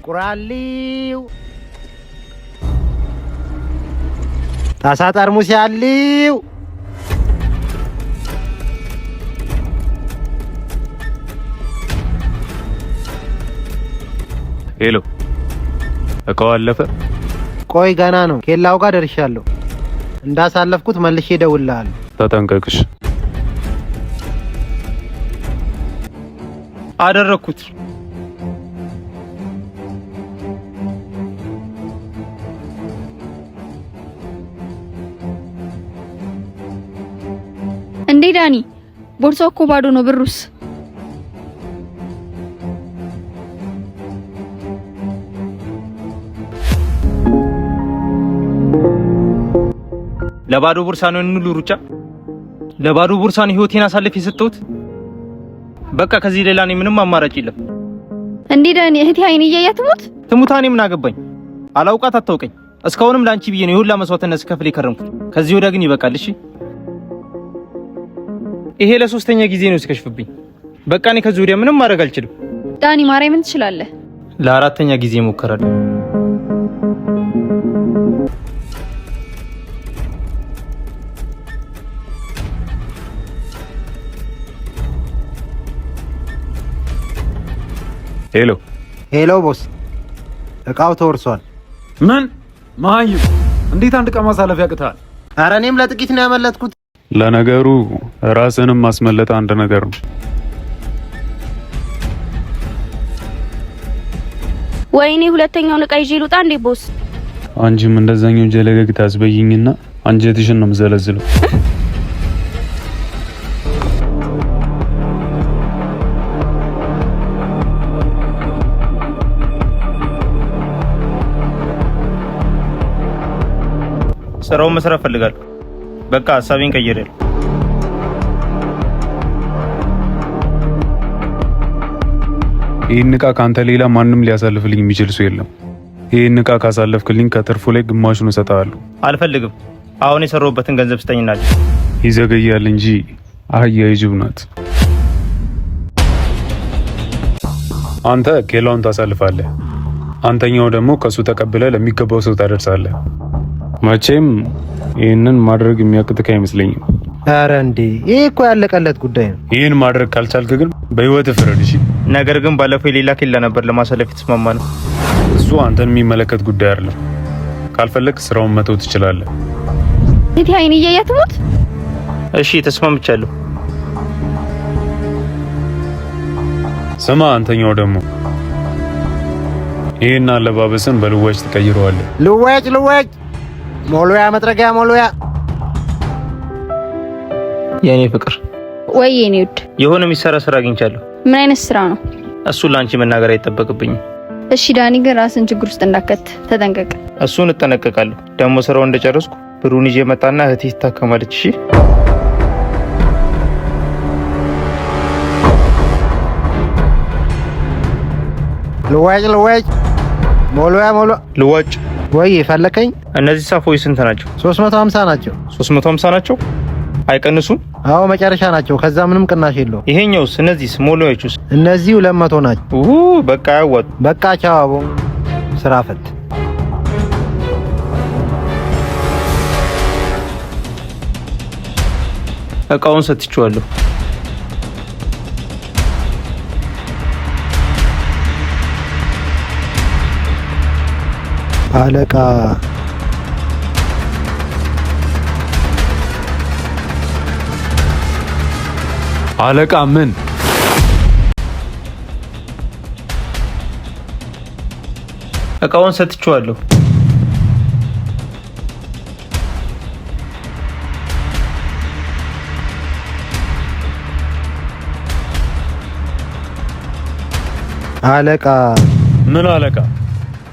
ቁራሊው ጣሳ ጠርሙስ ያሊው ሄሎ እቃው አለፈ? ቆይ ገና ነው። ኬላው ጋር ደርሻለሁ። እንዳሳለፍኩት መልሼ እደውልልሃለሁ። ተጠንቀቅሽ። አደረኩት። እንዴ ዳኒ፣ ቦርሳው እኮ ባዶ ነው። ብሩስ? ለባዶ ቦርሳ ነው እንሉ ሩጫ። ለባዶ ቦርሳ ነው ህይወቴን አሳልፍ የሰጠሁት። በቃ ከዚህ ሌላ እኔ ምንም አማራጭ የለም። እንዴ ዳኒ፣ እህቴ አይኔ እያያት ትሙት። እኔ ምን አገባኝ? አላውቃት አታውቀኝ። እስካሁንም ላንቺ ብዬ ነው የሁላ መስዋዕትነት ስከፍል የከረምኩት። ከዚህ ወዲያ ግን ይበቃል። እሺ፣ ይሄ ለሶስተኛ ጊዜ ነው ሲከሽፍብኝ። በቃ እኔ ከዚህ ወዲያ ምንም ማድረግ አልችልም። ዳኒ፣ ማርያምን ትችላለህ። ለአራተኛ ጊዜ ሞከራለሁ። ሄሎ ሄሎ ቦስ፣ እቃው ተወርሷል። ምን ማዩ? እንዴት አንድ እቃ ማሳለፍ ያቅታል? ኧረ እኔም ለጥቂት ነው ያመለጥኩት። ለነገሩ ራስንም ማስመለጥ አንድ ነገር ነው። ወይኔ ሁለተኛውን እቃ ይዤ ልውጣ እንዴ ቦስ? አንቺም እንደዛኛው ጀለገግ ታስበይኝና አንጀትሽን ነው የምዘለዝለው። ስራውን መስራት ፈልጋለሁ። በቃ ሐሳቤን ቀይሬያለሁ። ይሄን እቃ ካንተ ሌላ ማንም ሊያሳልፍልኝ የሚችል ሰው የለም። ይሄን እቃ ካሳለፍክልኝ ከትርፉ ላይ ግማሹን እሰጥሃለሁ። አልፈልግም። አሁን የሰራሁበትን ገንዘብ ስጠኝና ይዘገያል እንጂ አህያ ይጅብ ናት። አንተ ኬላውን ታሳልፋለህ፣ አንተኛው ደግሞ ከሱ ተቀብለ ለሚገባው ሰው ታደርሳለህ። መቼም ይሄንን ማድረግ የሚያቅትህ አይመስለኝም። ኧረ እንዴ ይሄ እኮ ያለቀለት ጉዳይ ነው። ይሄን ማድረግ ካልቻልክ ግን በህይወት ፍረድ። እሺ። ነገር ግን ባለፈው የሌላ ኬላ ነበር ለማሳለፍ የተስማማ ነው። እሱ አንተን የሚመለከት ጉዳይ አይደለም። ካልፈለክ ስራውን መተው ትችላለህ። እህቴ አይኔ እያያት ሞት። እሺ ተስማምቻለሁ። ስማ፣ አንተኛው ደግሞ ይሄን አለባበስን በልዋጭ ትቀይረዋለህ። ልዋጭ ሞሎያ መጥረጊያ ሞሎያ። የኔ ፍቅር ወይ የኔ ውድ፣ የሆነ የሚሰራ ስራ አግኝቻለሁ። ምን አይነት ስራ ነው? እሱ ላንቺ መናገር አይጠበቅብኝም። እሺ ዳኒ፣ ግን ራስን ችግር ውስጥ እንዳከት ተጠንቀቅ። እሱን እጠነቀቃለሁ። ደግሞ ስራውን እንደጨረስኩ ብሩን ይዤ መጣና እህቴ ትታከማለች። እሺ ልዋጭ ሞሎያ ልዋጭ። ወይ ፈለከኝ? እነዚህ ሳፎች ስንት ናቸው? 350 ናቸው። 350 ናቸው? አይቀንሱም? አዎ መጨረሻ ናቸው። ከዛ ምንም ቅናሽ የለውም። ይሄኛውስ? እነዚህስ ሞሎያቹስ? እነዚህ 200 ናቸው። በቃ ያዋጡ። በቃ ቻው አቦ፣ ስራ ፈት። እቃውን ሰጥቼዋለሁ። አለቃ አለቃ ምን? እቃውን ሰጥቼዋለሁ። አለቃ ምን አለቃ?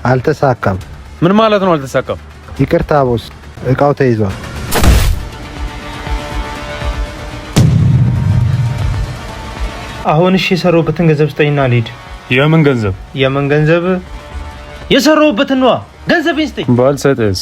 አልተሳካም። ምን ማለት ነው አልተሳካም? ይቅርታ ቦስ፣ እቃው ተይዟል። አሁን እሺ፣ የሰራሁበትን ገንዘብ ስጠኝና ልሂድ። የምን ገንዘብ? የምን ገንዘብ? የሰራሁበትን ነዋ። ገንዘቤን ስጠኝ። ባልሰጥስ?